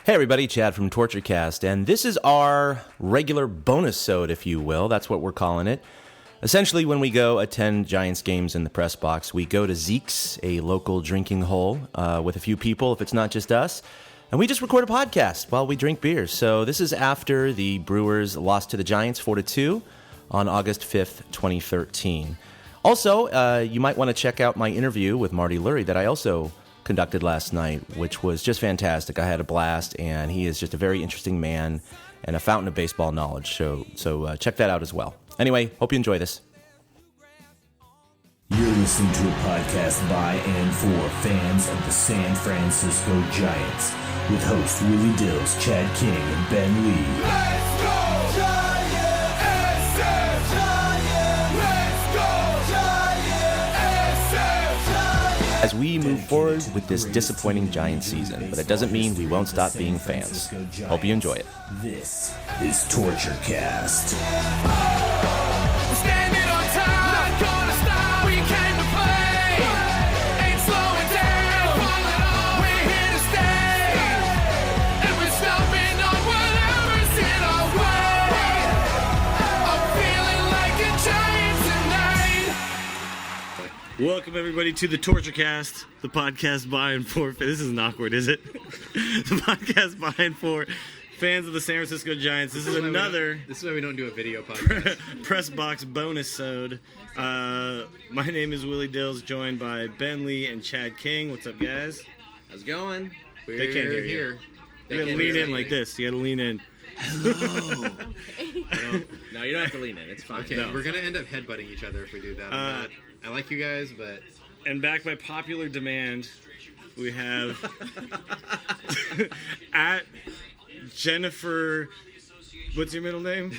Hey everybody, Chad from TortureCast, and this is our regular bonusode, if you will. That's what we're calling it. Essentially, when we go attend Giants games in the press box, we go to Zeke's, a local drinking hole, with a few people, if it's not just us, and we just record a podcast while we drink beers. So this is after the Brewers lost to the Giants 4-2 on August 5th, 2013. Also, you might want to check out my interview with Marty Lurie that I also conducted last night, which was just fantastic. I had a blast, and he is just a very interesting man and a fountain of baseball knowledge. So check that out as well. Anyway, hope you enjoy this. You're listening to a podcast by and for fans of the San Francisco Giants with hosts Willie Dills, Chad King, and Ben Lee. Let's go Giants! SF Giants! Let's go Giants! SF Giants! As we move forward with this disappointing Giants season, but it doesn't mean we won't stop being fans. Hope you enjoy it. This is TortureCast. Standing on top, not gonna stop. We came to play, ain't slowing down. We're here to stay, and we're stomping on whatever's in our way. I'm feeling like a giant tonight. Welcome everybody to the TortureCast, the podcast by and for. This isn't awkward, is it? The podcast by and for fans of the San Francisco Giants. This is another. This is why we don't do a video podcast. Press box bonusode. My name is Willie Dills, joined by Ben Lee and Chad King. What's up, guys? How's it going? We're They can't hear you. here. You gotta lean in like this. You gotta lean in. Hello. No, you don't have to lean in. It's fine. Okay, No. we're gonna end up headbutting each other if we do that. I like you guys, but And back by popular demand, we have at Jennifer. What's your middle name?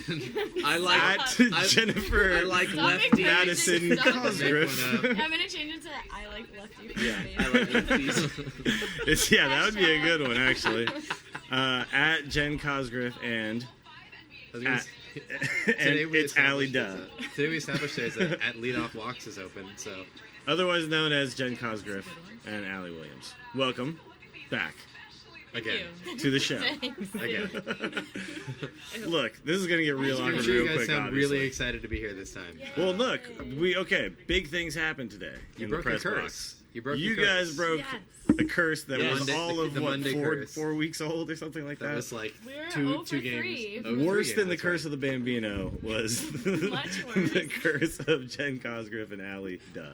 I like At Jennifer. I like Stop lefty. making Madison Stop. Cosgrove. Make I'm gonna change it to I like lefty. Yeah, I like lefties. That would be a good one, actually. At Jen Cosgrove and I was gonna at, s- and today we it's Allie established Duh, today we established that at leadoff walks is open. So otherwise known as Jen Cosgrove and Allie Williams. Welcome back again, to the show. again. Look, this is gonna get real I'm awkward sure real you guys quick. sound Obviously. really excited to be here this time. Well, look, big things happened today You in the broke a press curse. box. You broke You your curse. guys broke Yes. a curse that Yeah. was Monday- all of the what Monday curse. 4 weeks old or something like that. That was like We're two 0 for games. 3. 0 for Worse 3 than the games, curse right. of the Bambino was Much worse. the curse of Jen Cosgrove and Allie Duh.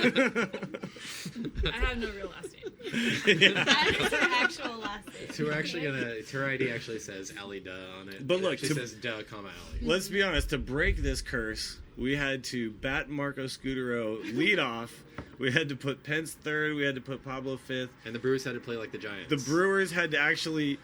I have no real last name. That is her actual last name. So we're actually gonna. Her ID actually says Allie Duh on it. But It look, actually to- says Duh, comma Allie. Let's be honest, to break this curse, we had to bat Marco Scudero lead off. We had to put Pence third. We had to put Pablo fifth. And the Brewers had to play like the Giants. The Brewers had to actually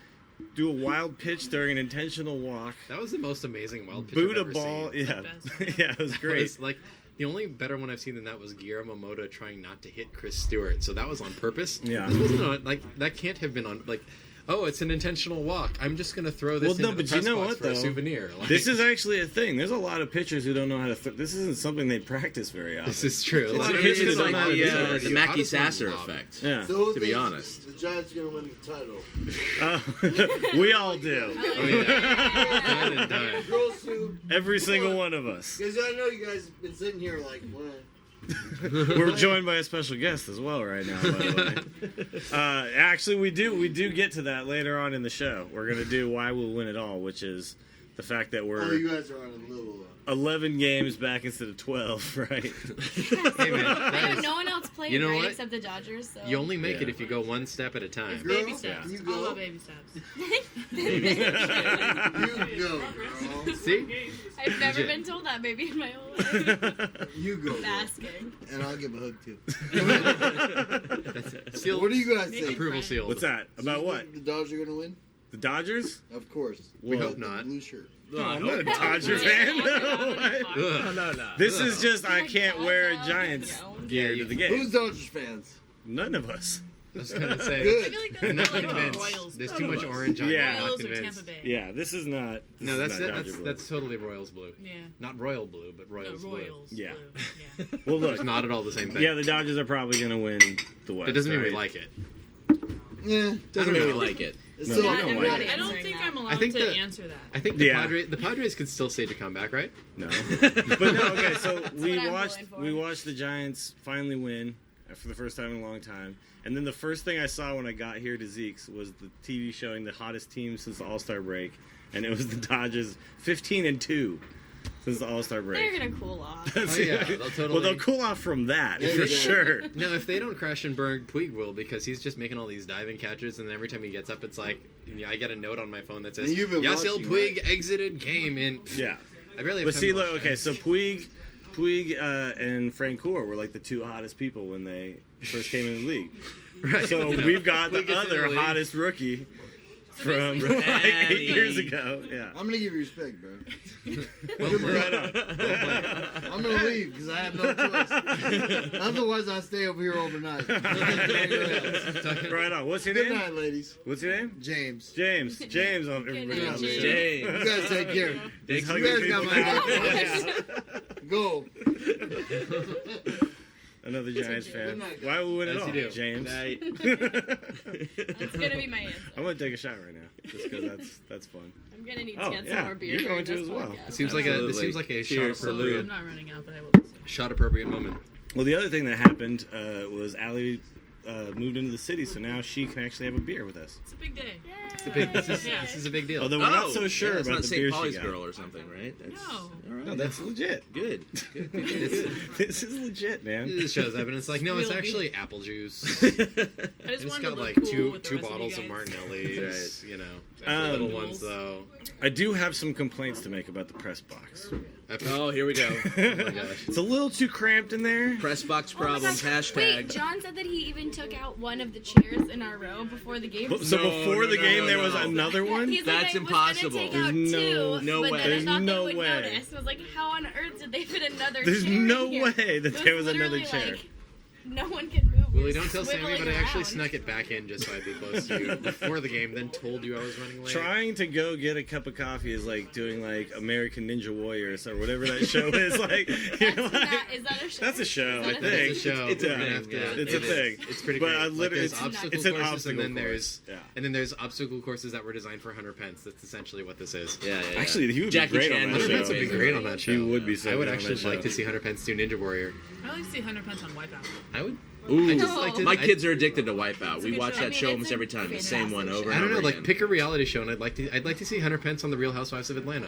do a wild pitch during an intentional walk. That was the most amazing wild pitch Boot I've a ever ball. seen. Yeah. best. Yeah, it was It great. was like the only better one I've seen than that was Guillermo Moda trying not to hit Chris Stewart. So that was on purpose. Yeah. This wasn't on, like that can't have been on like. Oh, it's an intentional walk. I'm just gonna throw this Well, no, into the but you press know box what, for a though? souvenir. Like, This is actually a thing. There's a lot of pitchers who don't know how to this isn't something they practice very often. this is true. It's Like, a it pitch is that don't know how to do like it. the How Mackie does one Sasser lob? effect. Yeah. To be honest. The Giants are going to win the title. We all do. Oh, yeah. Done and done. Girls who, Every single one of us. because I know you guys have been sitting here like, what? We're joined by a special guest as well right now, by the way. Actually, we do get to that later on in the show. We're going to do Why We'll Win It All, which is the fact that Oh, we're you guys are on a little. 11 games back instead of 12, right? Hey man, I that know is- no one else played, You know right, what? except the Dodgers. So. you only make it Yeah. if you go one step at a time. Girl, Baby steps. you I go. love baby steps. You go, girl. See? I've never Legit. been told that baby in my whole life. You go. Basking. And I'll give a hug too. That's it. Seal. What do you guys think? Approval sealed. What's that? About what? The Dodgers are going to win? The Dodgers? Of course. We Well, hope not. Blue shirt. No, I'm not a Dodger fan. Ugh. No. This is just I can't wear Giants gear to the game. Who's Dodgers fans? None of us. I was gonna say. Good. I feel like I'm that's not like convinced. Royals. There's too much orange on it. Yeah. I'm not Royals or convinced. Tampa Bay. Yeah, this is not. This No, is that's not it. Dodger That's, blue. that's totally Royals blue. Yeah. Not royal blue, but No, Royals blue. Royals. Yeah. Blue. Yeah. Well, look. It's not at all the same thing. Yeah, the Dodgers are probably going to win the West. It doesn't mean we right? like it. Yeah. Doesn't I mean don't we know. like it. It's No, still you don't like it. I don't think I'm allowed I think to answer that. I think the Padres could still stage a comeback, right? No. But no, okay, so we what I'm watched going for. the Giants finally win for the first time in a long time. And then the first thing I saw when I got here to Zeke's was the TV showing the hottest team since the All-Star break. And it was the Dodgers 15-2 since the All-Star break. They're gonna cool off. Oh, yeah, they'll totally... Well, they'll cool off from that, Yeah, for yeah. sure. No, if they don't crash and burn, Puig will, because he's just making all these diving catches, and every time he gets up, it's like, I get a note on my phone that says, And you've been Yasiel watching, Puig right? exited game, and Yeah. I barely have But time see, to watch look, that. okay, so Puig and Francoeur were like the two hottest people when they first came in the league. Right. So we've got Puig the gets in the other league. hottest rookie from like 8 years ago. Yeah. I'm gonna give you respect, bro. Right on. I'm gonna leave because I have no choice. Otherwise, I stay over here overnight. Right on. What's your Good name? night, ladies. What's your name? James. James. James on everybody night, on the show. James. You guys take care. He's You hugging guys got people my now. Go. Another Giants fan. Good night, guys. Why would we win it As all? you do. James. That's gonna be my answer. I'm gonna take a shot right now, just because that's fun. I'm gonna need Oh, to get yeah, some more beer. you're going during to this as well. podcast. It seems like a Cheers, shot salute. I'm not running out, but I will. shot appropriate moment. Well, the other thing that happened was Allie moved into the city, so now she can actually have a beer with us. It's a big day. This is a big deal. Although we're not so yeah, sure it's about not the St. beer Pauli's she got. girl or something, right? That's, No. all right. No, that's legit. Good. This is legit, man. This shows evidence. Like, no, it's Real actually apple juice. I And just it's wanted to got look like cool with the two rest bottles of you guys. Martinelli's. Right. You know, the little ones Noodles. though. I do have some complaints to make about the press box. Oh, here we go. Oh my gosh. It's a little too cramped in there. Press box Oh my problems. gosh. Hashtag. Wait, John said that he even took out one of the chairs in our row before the game. So No, before no, the no, game, no, there was no. another one. He's That's like, I impossible. Was gonna take There's out no two, way. but then There's I thought no they would way. notice. I was like, how on earth did they fit another There's chair no in here? way that It there was another literally, chair. Like, no one could move. We Willie, were don't tell Sammy, swiveling but I actually around. snuck it back in just so I'd be close to you before the game, then told you I was running late. Trying to go get a cup of coffee is like doing like American Ninja Warriors or whatever that show is. Like, you're That's like, not, is that a show? that's a show, Is I that think. It's a show. It's a We're gonna thing, have to- yeah. It's a it is. thing. It's pretty But great. I Like, literally- there's obstacle it's an courses, obstacle and then course. there's Yeah. and then there's obstacle courses that were designed for Hunter Pence. That's essentially what this is. Yeah, yeah, yeah. Actually, he would Jackie be great Chan on that Hunter show. Pence would be great on that show. He would be so I would good on actually that like show. to see Hunter Pence do Ninja Warrior. I like to see Hunter Pence on Wipeout. I would. Ooh, I just like to, my I- kids are addicted to Wipeout. We good watch show. that I mean, show it's almost a every time, the same one fantastic over show. and I don't know, over like again. pick a reality show, and I'd like to see Hunter Pence on the Real Housewives of Atlanta.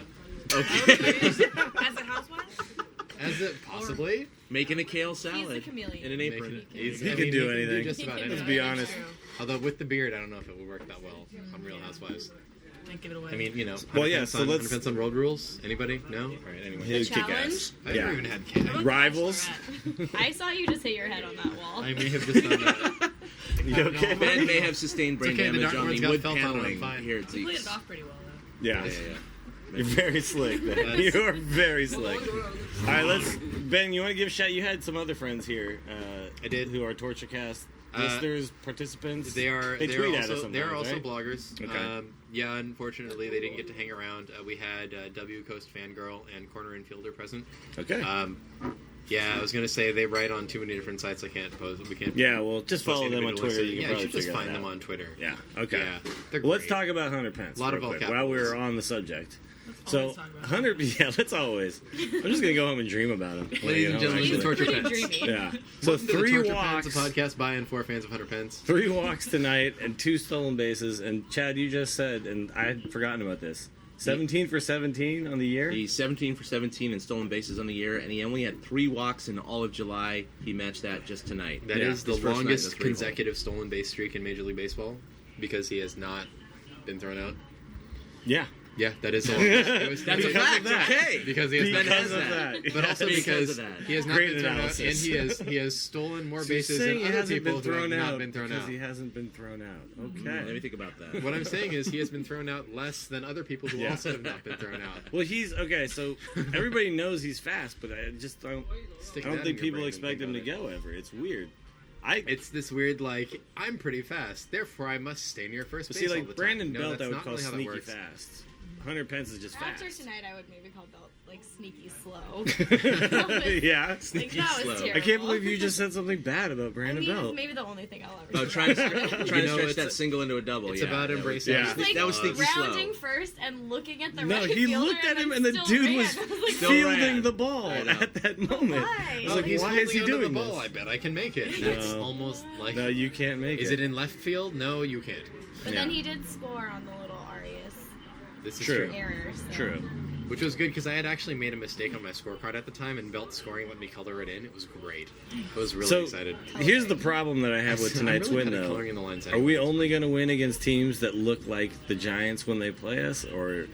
Okay. As a housewife? As it possibly. Making a kale salad a chameleon. in an apron. He can do anything. just about He can anything. Let's be honest. Although with the beard, I don't know if it would work that well on Real Housewives. Can't give it away. I mean, you know, Well, yeah, Pence so on, let's- Hunter Pence on Road Rules. Anybody? No. All right. Anyway, He'd kick challenge? ass. I've never even had cat. Rivals. I saw you just hit your head on that wall. I may have just done that. You okay? Ben may have sustained brain okay, the damage on dartboard's the got wood felt on it, I'm paneling fine. here at you played Zeke's. it off pretty well, though. Yeah. Yeah, yeah, You're very slick, Ben. That's- You are very slick. All right, Ben, you want to give a shout? You had some other friends here. I did. Who are TortureCast listeners, participants. They are. They They're tweet at us also. sometimes, They're also right? bloggers. Okay. Yeah. Unfortunately, they didn't get to hang around. We had W Coast Fangirl and Corner Infielder present. Okay. Yeah, I was gonna say they write on too many different sites. I can't post. We can't. Yeah, well, just post follow them on Twitter. individually. You can Yeah, you probably should just figure find that them out. on Twitter. Yeah. Okay. Yeah, they're Well, let's great. talk about Hunter Pence. A lot real of all quick, capitals. while we're on the subject. Let's So always talk about Hunter, yeah, let's always. I'm just gonna go home and dream about him. when I Ladies get and home, gentlemen, the actually. Torture Pretty Pence. dreamy. Yeah. So Welcome to the three Torture walks. Pence, a podcast by and for fans of Hunter Pence. 3 walks tonight and 2 stolen bases. And Chad, you just said, and I had forgotten about this. 17 for 17 on the year. He's 17 for 17 in stolen bases on the year, and he only had 3 walks in all of July. He matched that just tonight. That Yeah. is the His first night, longest that's pretty cool. consecutive stolen base streak in Major League Baseball because he has not been thrown out. Yeah. Yeah, that is the longest. It was- That's a Because of fact. that. Okay. because he has Ben not has been that. thrown out. But But also Because because of that. he has not Great been thrown out, and analysis. he has stolen more So you're bases saying than he other hasn't people been who have thrown not out been thrown because out. he hasn't been thrown out. Okay. Let me think about that. What I'm saying is he has been thrown out less than other people who Yeah. also have not been thrown out. Well, he's okay. So everybody knows he's fast, but I just don't. Stick I don't that think in your people brain and expect think him to about go ever. It's weird. I It's this weird, like, I'm pretty fast, therefore I must stay near first base see, all like the time. Brandon No, Belt, that's I would not call really how that sneaky works. fast. Hunter Pence is just After fast. tonight, I would maybe call Belt like sneaky slow. Yeah. Like, that was terrible. I can't believe you just said something bad about I Brandon mean, Belt. it's maybe the only thing I'll ever Oh, say. trying to stretch it's that single into a double. It's yeah, about that was- embracing. Yeah. Like, that was sneaky rounding slow. first and looking at the No, right he fielder looked at him then and the still dude ran. was I was like, Still fielding ran. the ball I know. at that moment. why? I was like, He's why is he holding onto doing the ball. this? I bet I can make it. That's No. almost like. No, you can't make Is it. it in left field? No, you can't. But Yeah. then he did score on the little Arias This is True. true. error. So. True. Which was good because I had actually made a mistake on my scorecard at the time, and Belt scoring let me color it in. It was great. I was really So excited. here's the problem that I have with I'm tonight's really win, kinda though. coloring in the lines Are we anyways. only going to win against teams that look like the Giants when they play us, or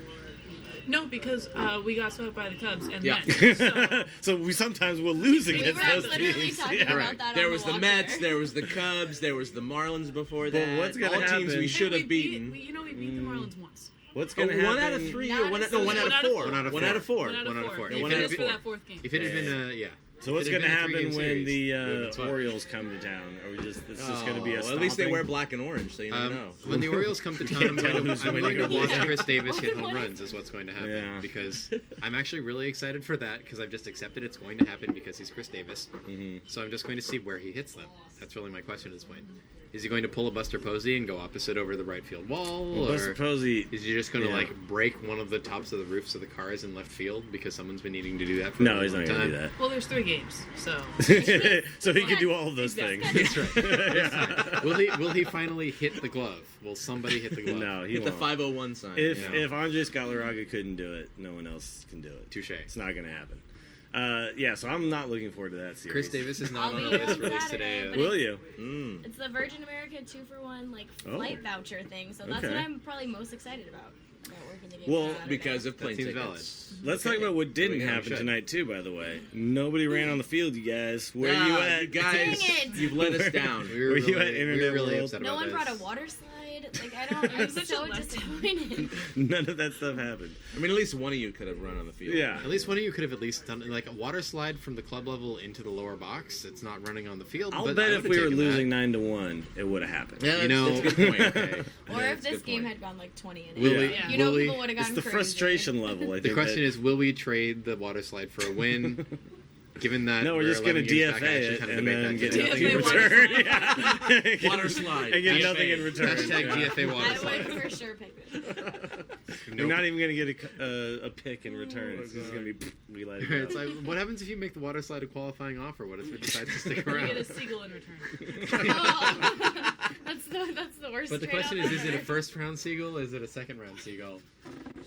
No, because we got swept by the Cubs and Yeah. Mets. So, so we sometimes will lose We against were those literally teams? talking Yeah. about that There on was the walk Mets, there. there was the Cubs, there was the Marlins before But that. what's gonna All teams happen- we should we have beaten. we beat the Marlins once. What's Oh, going to happen? one out of three, Not or one out of One out of four. four. One out of One four. out of four. One out One of out of four. four. If One it out is of for four. that fourth game. If it had been yeah. So what's If it going to had been a happen three-game when series, the it would've been fun. Orioles come to town? Are we just it's just going to be a Well, at least they stomping? wear black and orange, so you never know. When the Orioles come to town, I'm tell going who's to winning or watch losing. Chris Davis hit home What? runs. Is what's going to happen Yeah. because I'm actually really excited for that because I've just accepted it's going to happen because he's Chris Davis. Mhm. So I'm just going to see where he hits them. That's really my question at this point. Is he going to pull a Buster Posey and go opposite over the right field wall, Well, Buster or Posey. is he just going to Yeah. like break one of the tops of the roofs of the cars in left field because someone's been needing to do that for No, a he's long not going to time? do that. Well, there's 3 games, so So he could do all of those Exactly. things. That's right. Yeah. Will he finally hit the glove? Will somebody hit the glove? No, he Hit the won't. 501 sign. If Yeah. if Andres Galarraga couldn't do it, no one else can do it. Touche. It's not going to happen. Yeah, so I'm not looking forward to that series. Chris Davis is not I'll on be the list on released Saturday, today. but Will you? Mm. It's the Virgin America 2-for-1 like Oh. flight voucher thing, so that's Okay. what I'm probably most excited about working the game Well, on Saturday. Because of plane That seems tickets. Let's talk about what didn't we happen should. tonight too. By the way, nobody ran on the field. You guys, where Ah, you at? You guys, Dang it. you've let us down. We were Were you really, at we Internet were really World? upset no about one this. brought a water slide. Like I don't. I'm such a so lesson. disappointed. None of that stuff happened. I mean, at least one of you could have run on the field. Yeah. At least one of you could have at least done like a water slide from the club level into the lower box. It's not running on the field. I'll but bet I if would've we were taken losing that. 9-1, it would have happened. Yeah, You know- that's a good point. Okay. Or Yeah, if that's a this good game point. had gone like 20 innings, Will we- Yeah. you know, will we- people would have It's gone the crazy. frustration level. I think The question that- is, will we trade the water slide for a win? Given that No, we're just going to 11 games back, I DFA actually it kinda and debate then that get today. nothing in DFA water return. slide. Yeah. Water slide. And get DFA. nothing in return. Hashtag Yeah. DFA water I slide. would for sure pick this. You're not even going to get a pick in return. It's just going to be we let it go. It's like, what happens if you make the water slide a qualifying offer? What if it decides to stick you around? get a seagull in return. Oh. that's the worst. But the trade-off question is it a ever. first round seagull or is it a second round seagull?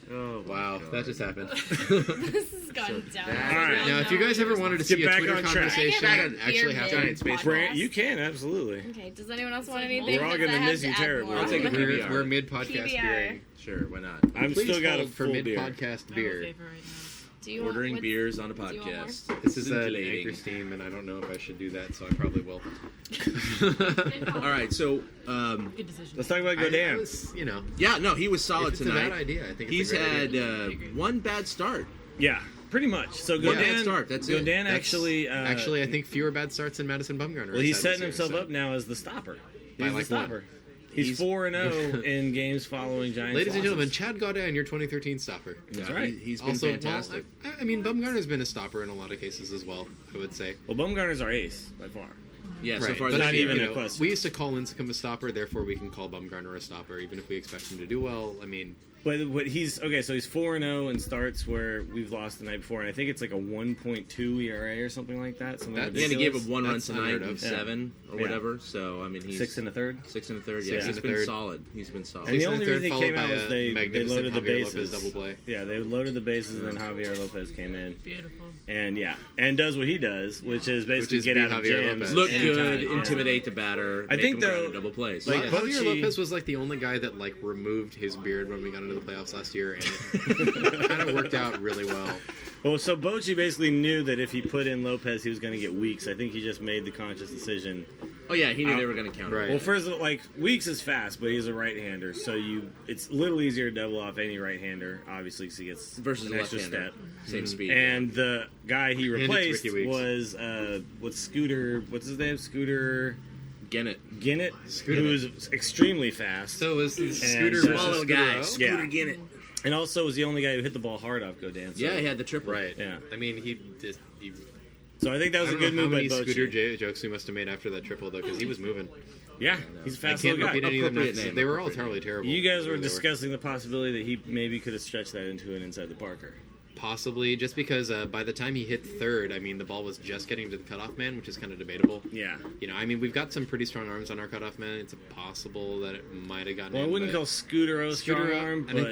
Oh, Wow, that just happened. This has gone down. All right. Now, if you guys ever wanted to Get see a back Twitter on track. conversation Can I get a actually beer happen, mid Giants podcast? Brand, you can, absolutely. Okay, does anyone else want like anything? We're all 'Cause gonna I have miss to you add terribly. more. I'll take a beer. we're mid podcast PBR. beering. Sure, why not? I've Please still got a hold for full mid beer. podcast I have a beer. favor right now. Do you want- Ordering what's- beers on a do you want more? podcast. This is an Scintillating. anchor steam, and I don't know if I should do that, so I probably will. All right, so Good decision. Let's talk about I Godan. was, you know, yeah, no, he was solid if it's tonight. a bad idea, I think He's it's a great had idea. one bad start. Yeah, pretty much. So One bad Godan, start, that's it. Godan That's- actually, Actually, I think fewer bad starts than Madison Bumgarner. well, he's has had setting this year, himself so. up now as the stopper. By He's the like stopper. He's 4-0 in games following Giants. Ladies and gentlemen, losses. Chad Gaudin, your 2013 stopper. That's Yeah, right. He's been Also, fantastic. well, I mean, Bumgarner's been a stopper in a lot of cases as well, I would say. Well, Bumgarner's our ace by far. yeah, so Right, far but this not year. even you a know, question. we used to call Lincecum a stopper, therefore we can call Bumgarner a stopper, even if we expect him to do well. I mean, But he's okay. So he's 4-0 in starts where we've lost the night before, and I think it's like a 1.2 ERA or something like that. Something That's- Yeah, and he gave ridiculous. up one run That's tonight unheard in of. 7 or Yeah. whatever. So I mean, he's 6 1/3. 6 1/3. Yeah. Yeah, Six he's and a been third. solid. He's been solid. And the Six and only a third, reason he followed came out by was a they magnificent loaded the Javier Lopez bases. double play. Yeah, they loaded the bases, and then Javier Lopez came in. Beautiful. And and does what he does, which is basically is get beat out of Javier jams. Lopez. Look anytime. good, Yeah. intimidate the batter. I make think, him ground though, in double plays. like, Javier Bochy- Lopez was like the only guy that like removed his beard when we got into the playoffs last year, and it kind of worked out really well. Well, so Bochy basically knew that if he put in Lopez, he was going to get Weeks. I think he just made the conscious decision. oh yeah, he knew they were going to counter. Right. Well, first of all, like Weeks is fast, but he's a right-hander, so it's a little easier to double off any right-hander, obviously, because he gets Versus an a extra left-hander. step. Same speed. And the guy he it's replaced Ricky Weeks. was what's Scooter? What's his name? Scooter Gennett. Ginnett, Scooter. who's extremely fast. So was And Scooter so- versus Small little Scooter guy. O? Scooter Yeah. Gennett. And also was the only guy who hit the ball hard off Godin. So. Yeah, he had the triple. Right. Yeah. I mean, he So I think that was I a don't good know move how by many scooter Bochy. jokes we must have made after that triple, though, because he was moving. Yeah, he's a I fast can't little repeat guy. any of them. Appropriate name, They were all appropriate totally terrible. You guys were They discussing the possibility that he maybe could have stretched that into an inside the Parker. Possibly, just because by the time he hit third, I mean, the ball was just getting to the cutoff man, which is kind of debatable. Yeah. You know, I mean, we've got some pretty strong arms on our cutoff man. It's possible that it might have gotten Well, I in, wouldn't but call Scooter strong Scooter, arm, and but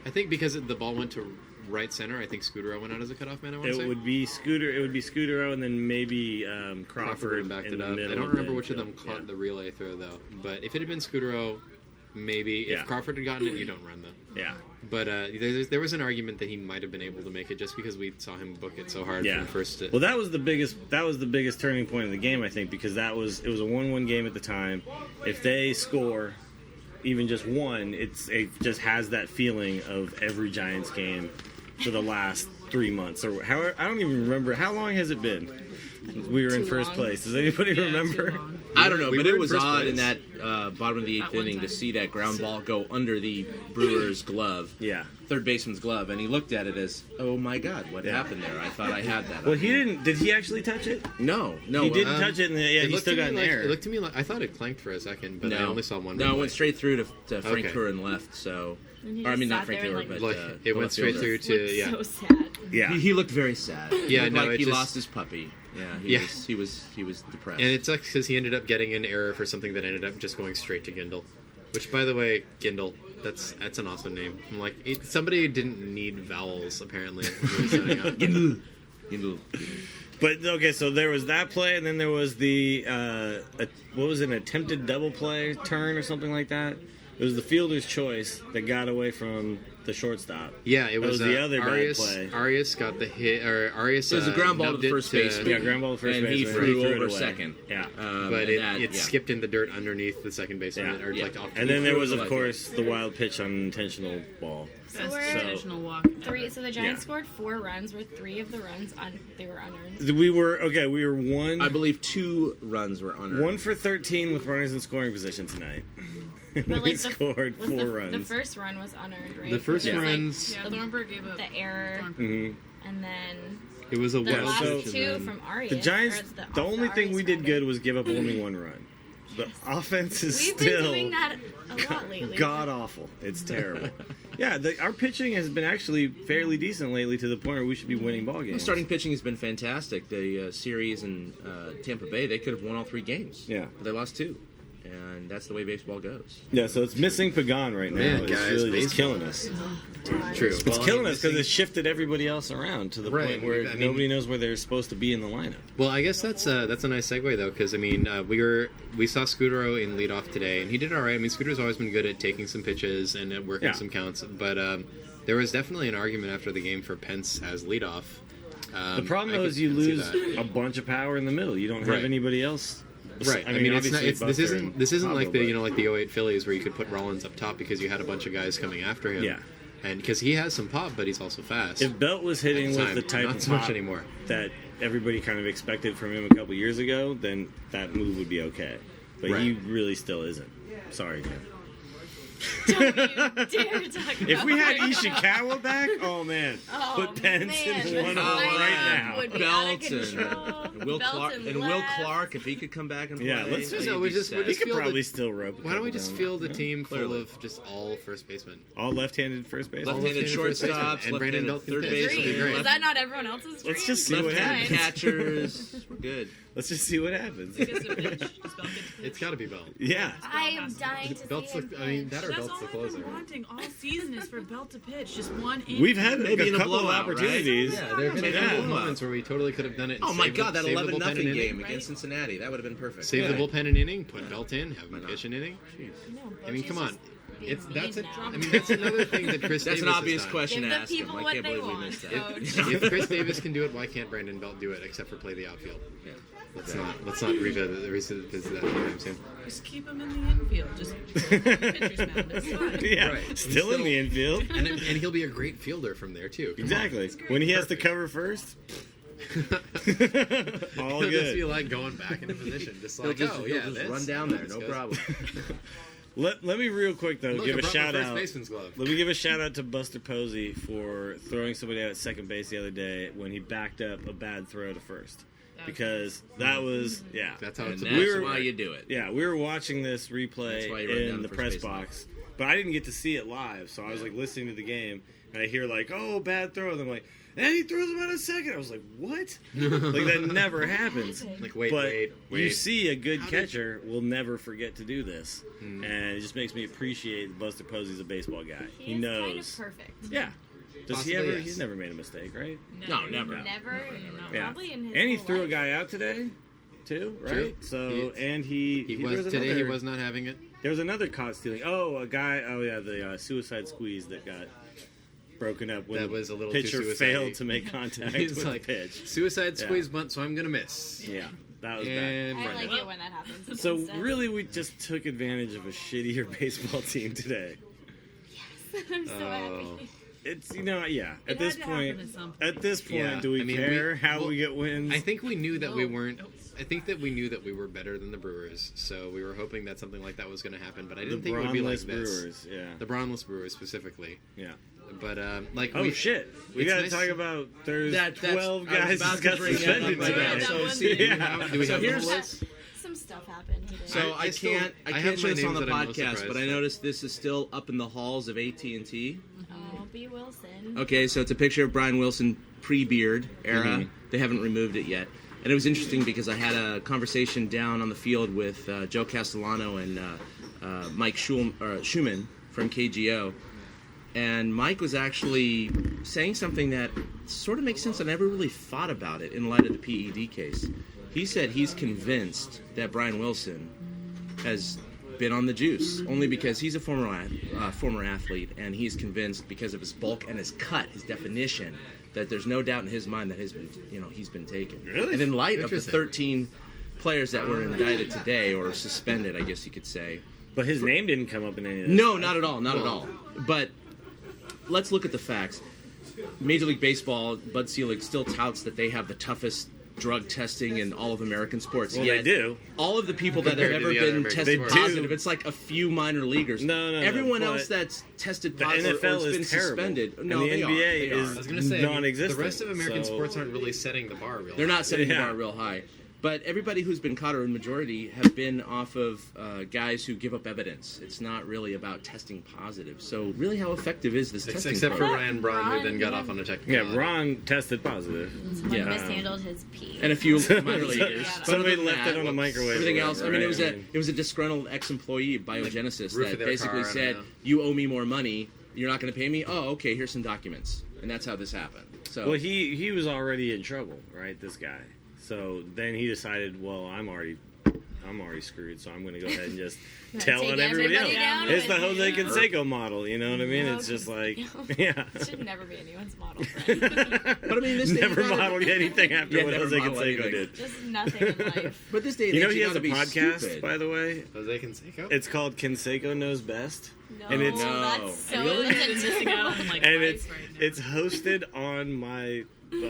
I think because the ball went to right center, I think Scooter went out as a cutoff man. I want to say it would be Scooter, and then maybe Crawford backed in it the up. middle. I don't remember then which of them Phil. caught the relay throw though. But if it had been Scooter, maybe Yeah. if Crawford had gotten it, you don't run them. Yeah. But there was an argument that he might have been able to make it just because we saw him book it so hard Yeah. from first to. Well, that was the biggest turning point of the game, I think, because it was a 1-1 game at the time. If they score even just one, it just has that feeling of every Giants game for the last 3 months or however. I don't even remember how long has it been. We were in Too first long. place. Does anybody remember? I don't know, We but were it in was first odd place. in that bottom of the eighth That one inning to time. see that ground ball go under the Brewers' glove, Yeah. third baseman's glove, and he looked at it as, oh my God, what happened there? I thought I had that. Well, he didn't. Did he actually touch it? No, He didn't touch it, and he looked still to got me an like, error. It looked to me like I thought it clanked for a second, but I only saw one. No, it replay. went straight through to Frank Okay. Curran left. So, And he or, I just mean, not sat Frank there Curran, and, but Like, it the went left straight fielder. through to looked so sad. Yeah. He looked very sad. Yeah, Looked no, like it he just- lost his puppy. Yeah, Yeah. he was depressed. And it sucks because he ended up getting an error for something that ended up just going straight to Gindel. Which, by the way, Gindel, that's an awesome name. I'm like, somebody didn't need vowels apparently when we were setting up. Gindel. But okay, so there was that play, and then there was the what was it, an attempted double play turn or something like that. It was the fielder's choice that got away from the shortstop. Yeah, it That was the other Arias, bad play. Arias got the hit, or Arias. It was a ground ball to nubbed the it first baseman. Yeah, ground ball to first And he baseman, threw it over away. second. Yeah. but and it that- yeah. skipped in the dirt underneath the second baseman, Yeah. or Yeah. like off. And then there was, of Like- course, the wild pitch on an intentional ball. Best we're- intentional walk. So the Giants Yeah. scored 4 runs, where 3 of the runs they were unearned. We were one I believe 2 runs were unearned. 1 for 13 with runners in scoring position tonight. But we like scored 4 the runs. first run was unearned, right? The first It was, like, runs- Yeah, Thornburg gave up. the error, Mhm. and then It was a the wild last pitch, and 2 then- from Arias. The Giants. or The off only thing Arias we did rather. good was give up only 1 run. The offense is We've been still doing that a lot lately. god awful. It's terrible. Yeah, our pitching has been actually fairly decent lately, to the point where we should be winning ball The games. starting pitching has been fantastic. The series in Tampa Bay, they could have won all 3 games. Yeah. But they lost 2. And that's the way baseball goes. Yeah, so it's missing Pagan right now. Man, it's guys, really just baseball. killing us. True. It's killing us because it shifted everybody else around to the Right, point where I mean- nobody knows where they're supposed to be in the lineup. Well, I guess that's a nice segue though, because I mean, we saw Scudero in leadoff today, and he did all right. I mean, Scudero's always been good at taking some pitches and at working Yeah. some counts, but there was definitely an argument after the game for Pence as leadoff. The problem, though, is you lose a bunch of power in the middle. You don't have Right. anybody else. Right. I mean, it's not. obviously This Buster isn't. This isn't and like Pablo, the but- like the 08 Phillies where you could put Rollins up top because you had a bunch of guys coming after him. Yeah. And because he has some pop, but he's also fast. If Belt was hitting At the with time, the type not of so much pop anymore. that everybody kind of expected from him a couple years ago, then that move would be okay. But he Right. really still isn't. Sorry, man. Don't you dare talk about If we had that. Ishikawa back, oh man, Oh, put Pence man, in the 1 lineup right now. would be out of Belton. control. And Will Belton Clark. And Will left. Clark, if he could come back and play. Yeah, let's just- he'd we be just- set. we He just could feel probably that- still rope. a Why don't we couple just down. field a Yeah. team full Clearly. of just all first basemen? All left-handed first base. Left-handed left-handed first baseman, shortstops, and Brandon left-handed Belton third pitch. base. That'd be Dream. great. Is that not everyone else's dream? Let's just see what Left-handed happens. catchers. We're good. Let's just see what happens. Just a pitch. Just Bell gets a It's pitch. got to be Bell. Yeah. I am dying to Belt's see him the, I mean, pitch. that or That's Belt's all the I've closer. been wanting all season is for Bell to pitch. Just one inning. We've had Maybe a in a couple of blowout, right? opportunities. Yeah, there have been a Yeah. couple of moments where we totally could have done it. Oh my Save God, that save the 11-0 bullpen an game inning. against Cincinnati. That would have been perfect. Save Yeah. the bullpen an inning, put Belt in, have him Why not? pitch an inning. No, I mean, Bochy's come on. just being It's that's mean a, now. I mean, that's another thing that Chris That's Davis an has obvious done. question Give to the ask him. people I what can't they believe we want. missed that. Coach. If Chris Davis can do it, why can't Brandon Belt do it except for play the outfield? Yeah. Let's not revisit that anytime soon. Just keep him in the infield. Just pitcher's mound. It's fine. Yeah, Right. still in the infield. And he'll be a great fielder from there too. Come on. Exactly. When he has to cover first, all He'll just be good. like going back into position, just He'll like just, oh he'll yeah, just this. run down there, This no goes. problem. Let me real quick though Look, give I a brought my shout first out. baseman's glove. Let me give a shout out to Buster Posey for throwing somebody out at second base the other day when he backed up a bad throw to first. Because that was That's how And it's that's supposed why you do it. Yeah, we were watching this replay That's why you run down in the the first press base box, but I didn't get to see it live, so I was like listening to the game, and I hear like, "Oh, bad throw," and I'm like, and he throws him out a second. I was like, "What?" Like that never happens. Like, wait, But wait. you see, a good catcher will never forget to do this, Hmm. and it just makes me appreciate Buster Posey's a baseball guy. He is knows. kind of perfect. Yeah. Does Possibly, he ever? yes. He's never made a mistake, right? No, never. Never. Yeah. Probably in his And he whole threw a life. guy out today, too, right? True. So, and he He there was today. He another- was not having it. There was another caught stealing. Oh, a guy. Oh, yeah, the suicide squeeze that got broken up when That was a little too pitcher suicide-y. failed to make contact He's with like, the pitch. suicide Yeah. squeeze bunt, so I'm gonna miss. Yeah, that was And I bad. like it when that happens. So instead. really, we just took advantage of a shittier baseball team today. I'm so Oh. happy. It's yeah. It At this had to point, happen at some point. at this point, Yeah, do we I mean, care we- how well, we get wins? I think we knew that we Oh. weren't. I think that we knew that we were better than the Brewers, so we were hoping that something like that was going to happen. But I the didn't think it would be like Braunless this. Brewers. Yeah. The Braunless Brewers specifically. Yeah. But like, Oh shit! We it's gotta nice- talk about there's That's- 12 I was guys about that to got bring that suspended up. today. Yeah, that So, one see, thing. Do we so have the here's whole list? Some stuff happened today. So I I still- can't I have show my this on names the that I'm most podcast, surprised but I at. noticed this is still up in the halls of AT&T. Oh, B. Wilson. Okay, so it's a picture of Brian Wilson pre-beard era. Mm-hmm. They haven't removed it yet. And it was interesting because I had a conversation down on the field with Joe Castellano and Mike Schumann from KGO. And Mike was actually saying something that sort of makes sense. I never really thought about it in light of the PED case. He said he's convinced that Brian Wilson has been on the juice, only because he's a former athlete, and he's convinced because of his bulk and his cut, his definition, that there's no doubt in his mind that he's been taken. Really? And in light of the Interesting. 13 players that were indicted today, or suspended, I guess you could say. But his name didn't come up in any of this. No, not at all, not at all. But let's look at the facts. Major League Baseball, Bud Selig still touts that they have the toughest drug testing in all of American sports. Well, Yet, they do. all of the people that have Compared to ever the other been American tested sports. They do. positive, it's like a few minor leaguers. No, Everyone but else that's tested The positive or NFL has been is terrible. suspended. And No, the they NBA are. They is are. I was gonna say, I mean, non-existent. the rest of American so- sports aren't really setting the bar real. They're not setting the Yeah. bar real high. But everybody who's been caught, or a majority, have been off of guys who give up evidence. It's not really about testing positive. So really, how effective is this testing Except for program? Ryan Braun, who Ron, then got yeah. off on a technical. Yeah, Ron tested positive. Someone Yeah. mishandled his pee. And a few minor leaguers. But Somebody other than left that, it on a microwave. Everything or else. I whatever, mean, right? it was a disgruntled ex-employee of Biogenesis roof of that their basically car, I said, don't know. "You owe me more money. You're not going to pay me. Oh, okay. Here's some documents." And that's how this happened. So Well, he was already in trouble, right? This guy. So then he decided, well, I'm already screwed, so I'm going to go ahead and just tell take on everybody else. everybody down It's the with Jose it, you know? Canseco model, you know what I mean? No, It's just like, Canseco. yeah. It should never be anyone's model. Right? but I mean, this day Never you gotta- modeled anything after Yeah, what never Jose modeled Canseco anything. did. Just nothing in life. But this day and You know age, he has gotta a be podcast, stupid. by the way. Jose Canseco. It's called Canseco Knows Best. No, And it's- No. that's so Really? I've been missing out on like And life right now. it's hosted on my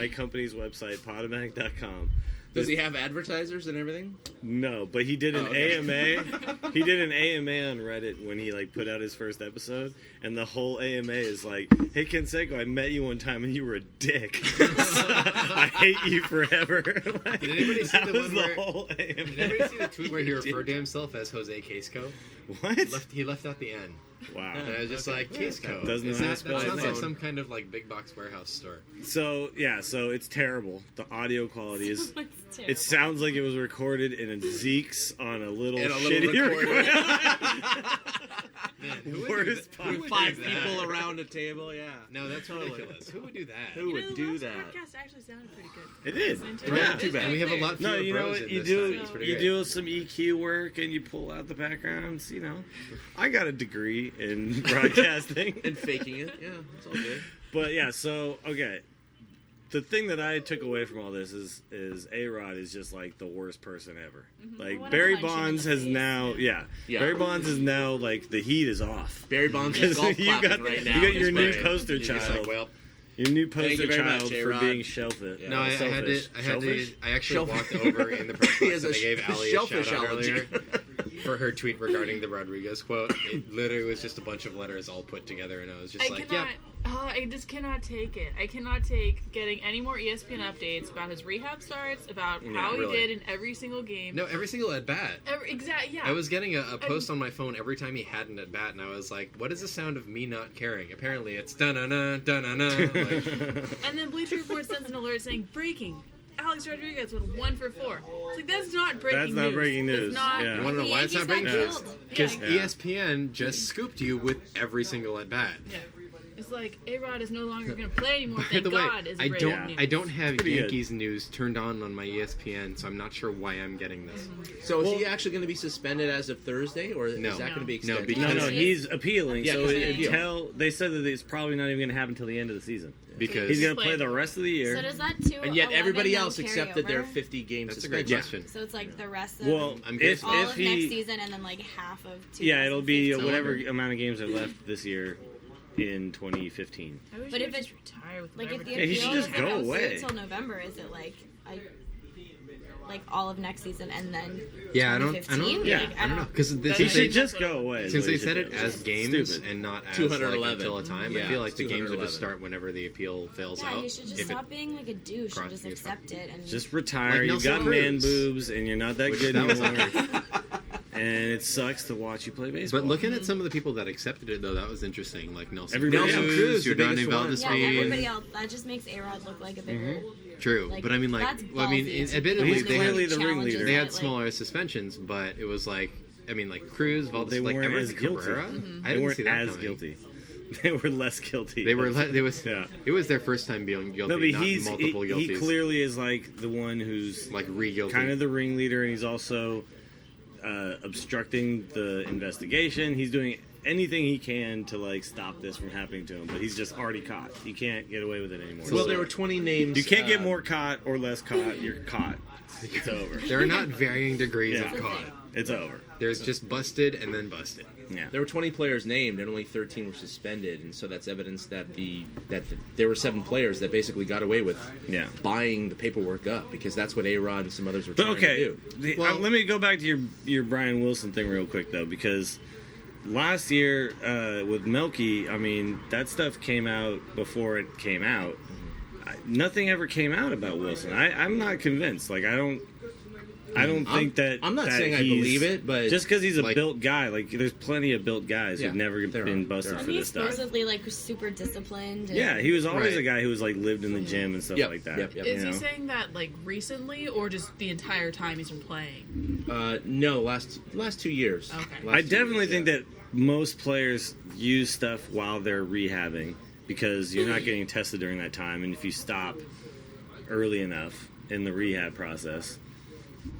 company's website, podomatic.com. Does he have advertisers and everything? No, but he did an Oh, okay. AMA. He did an AMA on Reddit when he like put out his first episode, and the whole AMA is like, "Hey Canseco, I met you one time and you were a dick. I hate you forever." Like, Did anybody see that the was one the where- whole AMA? Did anybody see the tweet where he referred to himself as Jose Casco? What? He left out the N. Wow. And I was just like, Casco. Doesn't know Is how to that spell his sounds like name. some kind of like big box warehouse store. So yeah, so it's terrible. The audio quality is. It's terrible. It sounds like it was recorded in a Zeke's on a little In a little shitty recorder. Man, who would Worst do that? Who With would 5 do that? people around a table, yeah. No, that's ridiculous. Who would do that? Who would do that? Podcast actually sounded pretty good. It is. Right. Yeah, too bad. And we have a lot fewer No, you know bros what in you this do? time. It's pretty You great. do some EQ work and you pull out the backgrounds. You know, I got a degree in broadcasting, And faking it, yeah, it's all good. but yeah. So okay, the thing that I took away from all this is A-Rod is just like the worst person ever. I Like wanna Barry punch him in Bonds the has face. now, yeah. Yeah. Barry Bonds is now like the heat is off. Barry Bonds is golf you clapping got right now. you got your It's new great. poster You're just child. like, well, Your new Thank poster you very much, child for A-Rod. being shellfish. no, I had to. Selfish. I actually Shellfish? walked over in the press He box has and a I gave Ali a shellfish shout out allergy. earlier. for her tweet regarding the Rodriguez quote. It literally was just a bunch of letters all put together, and I was just I just cannot take it. I cannot take getting any more ESPN updates about his rehab starts, about how he did in every single game. No, every single at bat. Exactly. Yeah. I was getting a post on my phone every time he had an at bat, and I was like, "What is the sound of me not caring?" Apparently, it's da-na-na, da-na-na. Like, and then Bleacher Report sends an alert saying breaking. Alex Rodriguez went 1 for 4. It's like, that's not breaking news. That's not breaking news. It's not. Yeah. you want to know why it's not breaking news? Because Yeah. ESPN just scooped you with every single at bat. Yeah. It's like A-Rod is no longer going to play anymore. By Thank the way, God. Is I breaking news. don't have pretty good. Yankees news turned on my ESPN, so I'm not sure why I'm getting this. So is he actually going to be suspended as of Thursday, or No. is that going to be No, extended? because- No, he's appealing. Yeah, so because he until they said that it's probably not even going to happen until the end of the season. Because He's going to play the rest of the year. So does that too? And yet everybody 11 else no accepted their carryover? 50 game that's a great suspension. question. So it's like the rest of Well, I'm if guessing. all if of next he, season and then like half of 2015. yeah, it'll be So whatever wonder. amount of games are left this year in 2015. I wish But he if would it's- just retire with Like if whatever the Yeah, he appeal should just doesn't go through away. until November, is it like all of next season and then Yeah, I don't 2015? yeah, Like, I don't know because He should just go away. is since what they he said should it do. as games Stupid. and not as 211. like until a time. I Yeah, feel like the games would 211. just start whenever the appeal fails Yeah, out. you should just If it- stop being like a douche and just crosses accept it and Just retire. Like You Nelson got man Cruz. boobs, and you're not that Which good that was anymore. And it sucks to watch you play baseball. But looking at some of the people that accepted it, though, that was interesting. Like Nelson Everybody Cruz, else. Jordan the biggest one. yeah, everybody Valdez. else. That just makes A-Rod look like a bigger. True, Like, but I mean, that's like, well, I mean, ballsy. admittedly, He's they clearly had the ringleader. they had Like, smaller suspensions, but it was like, I mean, like Cruz, Valdez, they like weren't Everett as guilty. Cabrera. Mm-hmm. I They didn't weren't see that as coming. guilty. They were less guilty. They were. It was. Yeah. It was their first time being guilty. No, but not multiple he guilties. clearly is like the one who's like re-guilty. kind of the ringleader, and he's also obstructing the investigation. He's doing anything he can to like stop this from happening to him, but he's just already caught. You can't get away with it anymore. Well, So there were 20 names. you can't get more caught or less caught. You're caught. It's over. There are not varying degrees Yeah. of caught. It's over. There's just busted and then busted. Yeah. There were 20 players named, and only 13 were suspended, and so that's evidence that there were 7 players that basically got away with Yeah. buying the paperwork up, because that's what A-Rod and some others were But trying okay, to do. let me go back to your Brian Wilson thing real quick though, because last year with Melky, I mean that stuff came out before it came out. Nothing ever came out about Wilson. I'm not convinced. Like I don't think that. I'm not that saying I he's- believe it, but just because he's a like- built guy, like there's plenty of built guys Yeah, who've never there been are. busted There for And this he's stuff. supposedly like super disciplined. And Yeah, he was always Right. a guy who was like lived in the gym and stuff Yep, like that. yep, yep. you Is he know? saying that like recently or just the entire time he's been playing? No, last 2 years. Okay. Last I 2 definitely years, think yeah. that most players use stuff while they're rehabbing because you're not getting tested during that time, and if you stop early enough in the rehab process,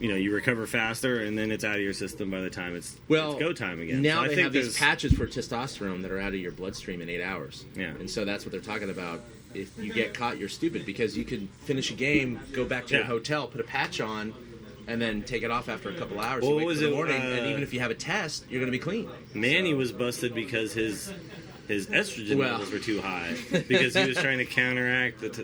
you recover faster, and then it's out of your system by the time it's go time again. Now So I they think have these there's- patches for testosterone that are out of your bloodstream in 8 hours. Yeah. And so that's what they're talking about. If you get caught, you're stupid, because you could finish a game, go back to your Yeah. hotel, put a patch on, and then take it off after a couple hours. Well, You what wait was for the it, morning, and even if you have a test, you're going to be clean. Manny was busted because his estrogen Well. levels were too high because he was trying to counteract there's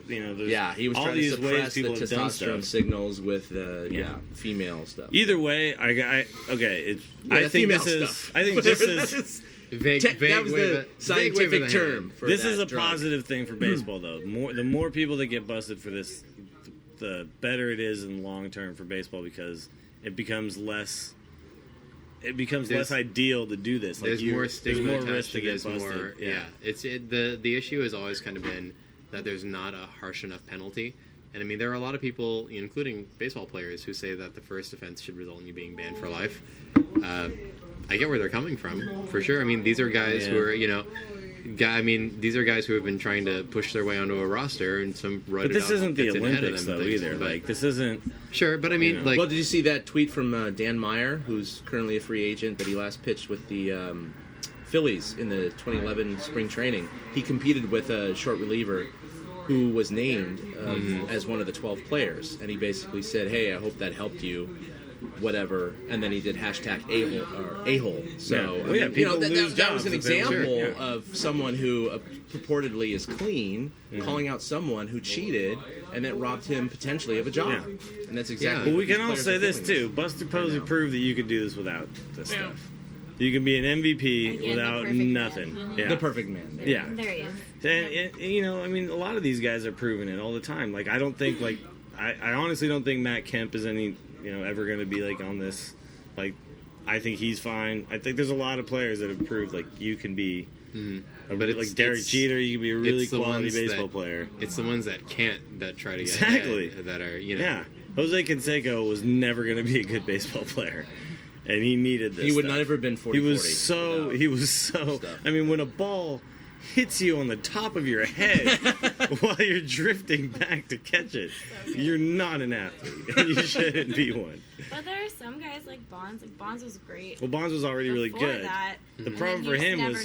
Yeah, he was all trying to these ways suppress the people have done testosterone stuff. signals with Yeah. female stuff. Either way, I think the female this is stuff. I think this Whatever is Vague, that vague was way the of it- vague way of scientific the term hand. for this that is a drug. positive thing for baseball though. The more people that get busted for this, the better it is in the long term for baseball, because it becomes less There's- ideal to do this. Like There's more stigma there's more attached risk to get there's busted. more, the issue has always kind of been that there's not a harsh enough penalty. And I mean, there are a lot of people, including baseball players, who say that the first offense should result in you being banned for life. I get where they're coming from, for sure. I mean, these are guys who are, these are guys who have been trying to push their way onto a roster, and some But this isn't the gets ahead of Olympics them though and things. either. But- Like this isn't. sure, but I mean, like, Well, did you see that tweet from Dan Meyer, who's currently a free agent, that he last pitched with the Phillies in the 2011 spring training? He competed with a short reliever who was named as one of the 12 players, and he basically said, "Hey, I hope that helped you whatever, and then he did hashtag a-hole. So, Yeah. Yeah, people lose that was jobs an if they example don't- of someone who purportedly is clean, calling out someone who cheated, and that robbed him potentially of a job. Yeah. And that's exactly Well, what we can these all players say are this doing. too. Buster Posey proved that you could do this without this Yeah. stuff. You can be an MVP Again, the without perfect man. nothing. Yeah. The perfect man. Yeah. There he is. And, you know, I mean, a lot of these guys are proving it all the time. Like, I don't think, like, I honestly don't think Matt Kemp is ever going to be, like, on this. Like, I think he's fine. I think there's a lot of players that have proved, like, you can be, like Derek Jeter, you can be a really it's the quality ones baseball that- player. It's the ones that can't, that try to get Exactly. ahead, that are, you know. Yeah. Jose Canseco was never going to be a good baseball player. And he needed this. He would stuff. not have been 40-40. He was so. stuff. I mean, when a ball hits you on the top of your head while you're drifting back to catch it, you're not an athlete, and you shouldn't be one. But there are some guys like Bonds. Like Bonds was great. Well, Bonds was already really Before good. That, The and problem then for you just him never was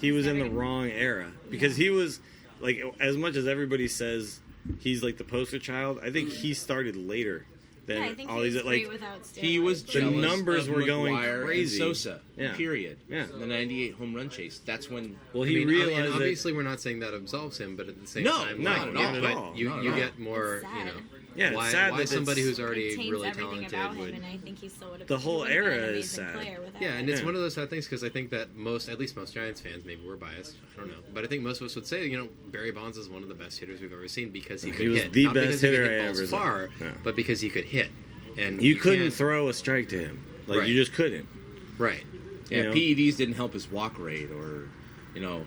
he was was in never the gonna- wrong era because he was like, as much as everybody says he's like the poster child, I think he started later than Yeah, I think all he these was like. great without steroids. He was The jealous numbers of were going McGwire crazy. and Sosa. Yeah. Period. Yeah. The 98 home run chase. That's when. Well, I he mean, realized and that. obviously we're not saying that absolves him, but at the same No, time, not like, at all. but Not at all. you Not at you all. get more, It's you know. sad. Yeah, it's why sad why that somebody it's- who's already It taints really everything talented about would. him, and I think he still would have. The whole he would've been era an is amazing sad. player without Yeah, and it. it's one of those sad things because I think that at least most Giants fans, maybe we're biased, I don't know, but I think most of us would say, you know, Barry Bonds is one of the best hitters we've ever seen because he could was hit. the Not best because he could hitter hit I balls ever saw. far, Yeah. but because he could hit. And You couldn't can't- throw a strike to him. Like Right. you just couldn't. right, Yeah, You know? PEDs didn't help his walk rate or,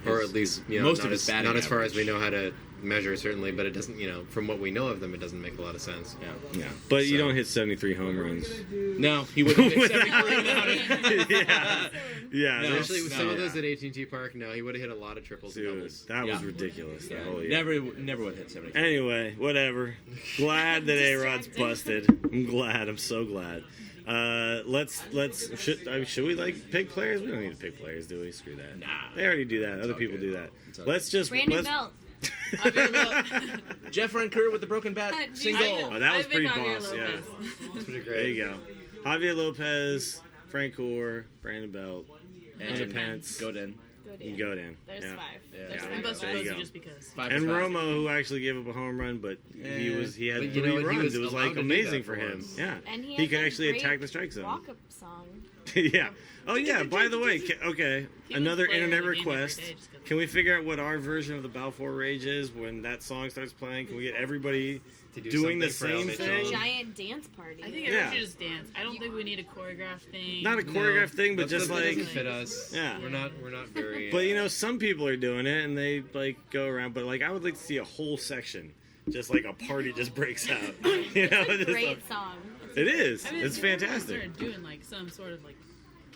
or at least most not of his as, batting not as far as we average. know how to measure certainly, but it doesn't, you know, from what we know of them, it doesn't make a lot of sense. Yeah. Yeah, but you So- don't hit 73 home runs. No, he wouldn't have hit 73 without it. yeah, yeah. No. that's- Especially with No. some of those at AT&T Park, no, he would have hit a lot of triples and Dude, doubles. that was Yeah. ridiculous. The whole year. Never would hit 73. Anyway, whatever. Glad that A-Rod's busted. I'm glad. I'm so glad. Should we like pick players? We don't need to pick players, do we? Screw that. Nah. They already do that. Other people good. do that. It's all Let's just Brandon let's. Belt. Jeff Renker with the broken bat single. Oh, that was I've been pretty Javier boss. Yeah. Lopez. It's pretty There great. you go. Javier Lopez, Frank Gore, Brandon Belt, And Pence. Godin. and Godin. There's Yeah. 5. Yeah. There's And five. Buster There you Posey go. just because. 5 And for 5. Romo, who actually gave up a home run, but he had But you 3 know what? He runs. was It was allowed like to do amazing that for for him. once. Yeah, And he, he has could a actually great attack the strike zone. Walk-up song. Yeah. Oh yeah. By the way, okay. He was Another playing internet the game every request. day, just 'cause- Can we figure out what our version of the Balfour Rage is when that song starts playing? Can we get everybody To do doing the something for same Mitchell. thing? Giant dance party. I think Yeah. everyone should just dance. I don't think we need a choreographed thing. Not a choreographed thing, but just that like. doesn't fit us. Yeah. we're not very. But you know, some people are doing it and they like go around. But like, I would like to see a whole section, just like a party just breaks out. You know, just Great like- song. it is. I mean, It's if everyone fantastic. started doing like some sort of like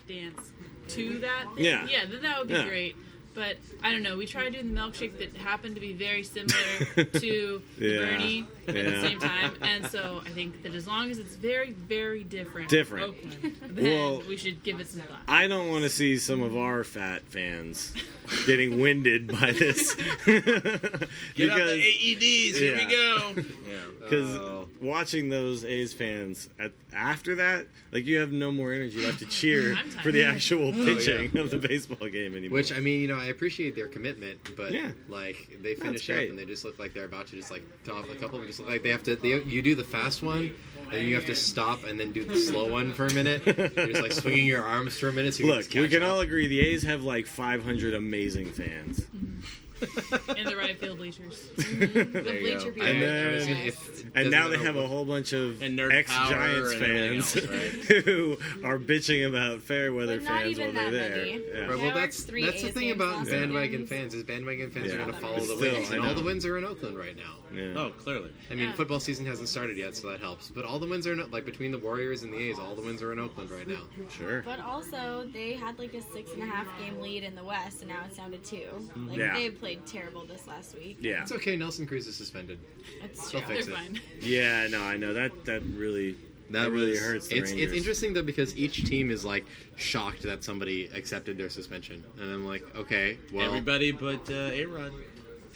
dance to that thing, Yeah. then that would be Yeah. great. But I don't know. We tried doing the milkshake that happened to be very similar to the Yeah. Bernie at the Yeah. same time, and so I think that as long as it's very, very different, Different. Oakland, then Well, we should give it some thought. I don't want to see some of our fat fans getting winded by this. Get out the AEDs. Here Yeah. we go. Yeah. Because watching those A's fans after that, like you have no more energy left to cheer I'm for the tired. actual pitching of the baseball game anymore. Which, I mean, you know, I appreciate their commitment, but Yeah. like they finish great. up and they just look like they're about to just like off. A couple of them just look like they have to. You do the fast one, and you have to stop and then do the slow one for a minute. You're just like swinging your arms for a minute. So you Look, can we just can catch all up. agree the A's have like 500 amazing fans. In the right field bleachers. The you bleacher go. people. And are then- the If- best. And doesn't now they matter have a what- whole bunch of And Nerd ex-Giants Power and everything fans else, who are bitching about Fairweather But not fans while even they're that there. many. Yeah. Right, Yeah, well, I that's watched 3 the A's thing games about last bandwagon weekend. fans is bandwagon fans Yeah. are going to follow But the still, wins, I and all know. the wins are in Oakland right now. Yeah. Oh, clearly. I mean, Yeah. football season hasn't started yet, so that helps. But all the wins are in, like between the Warriors and the A's, all the wins are in Oakland right now. Sure. But also, they had like a 6.5 game lead in the West, and now it's down to 2. Like Yeah. they played terrible this last week. Yeah. It's okay. Nelson Cruz is suspended. It's They'll true. fix They're it. fine. Yeah, no, I know that really really hurts the It's Rangers. interesting though because each team is like shocked that somebody accepted their suspension, and I'm like, okay, well, Everybody but A-Rod.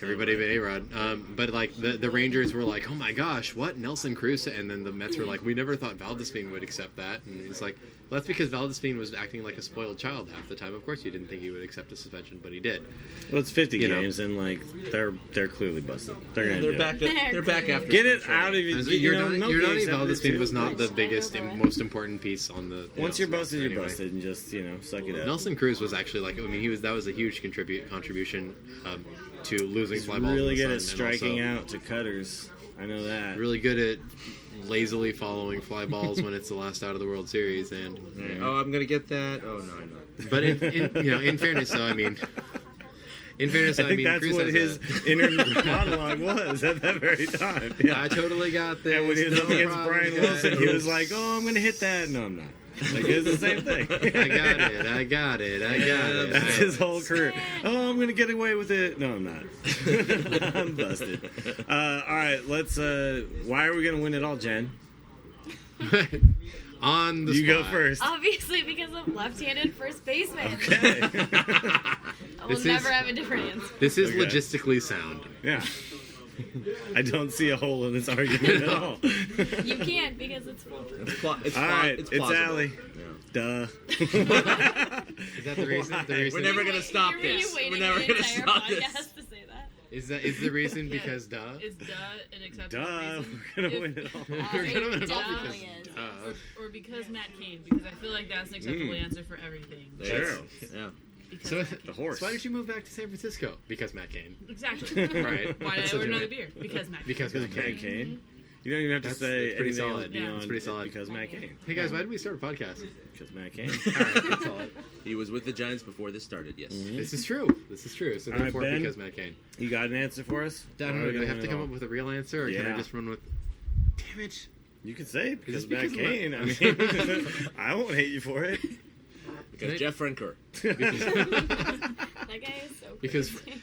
Everybody but A-Rod. But like the Rangers were like, oh my gosh, what? Nelson Cruz? And then the Mets were like, we never thought Valdespin would accept that. And it's like, well, that's because Valdespin was acting like a spoiled child half the time. Of course you didn't think he would accept a suspension, but he did. Well, it's 50 games, and like they're clearly busted. They're back. They're back after. Get it out of you. Yordani Valdespin was not the biggest and most important piece on the. Once you're busted, you're busted, and just suck it up. Nelson Cruz was actually like, I mean, that was a huge contribution to losing fly balls. Really good at striking out to cutters. I know that. Really good at lazily following fly balls when it's the last out of the World Series. And oh, I'm gonna get that. Oh no, I know. But in fairness, though, I mean. In fairness, I think that's Cruz what his inner monologue was at that very time. Yeah. I totally got this. And when he was up against Brian Wilson, he was like, "Oh, I'm going to hit that." No, I'm not. Like, it's the same thing. I got it. That's his whole career. Oh, I'm going to get away with it. No, I'm not. I'm busted. All right, let's. Why are we going to win it all, Jen? On the You spot. go first. Obviously, because I'm left-handed first baseman. Okay. I will never have a different answer. This is logistically sound. Yeah. I don't see a hole in this argument at all. You can't because it's foolproof. All right, it's Allie. Duh. Is that the reason? We're never gonna stop this. We're never gonna stop this. To say that. Is the reason because duh? Is duh an acceptable Duh. reason? We're gonna win it all. We're gonna win it all Duh. because Or because Matt Cain? Because I feel like that's an acceptable answer for everything. Sure. Yeah. Because So The horse. why did you move back to San Francisco? Because Matt Cain. exactly. Right. Why did I So order do another it. beer? Because Matt Cain. Because Matt Matt Cain. Cain. You don't even have to That's say pretty anything solid. Yeah. beyond It's pretty solid. because Matt Cain. Hey guys, why did we start a podcast? Because Matt Cain. All right, that's solid. He was with the Giants before this started. Yes. This is true. So All right, therefore, Ben. because Matt Cain. You got an answer for us? I don't know. Do I have to come up with a real answer, or can I Yeah. just run with? Damn it! You can say it because Is it Matt because Cain. I mean, I won't hate you for it. Because Jeff Frenker. That guy is so Because crazy.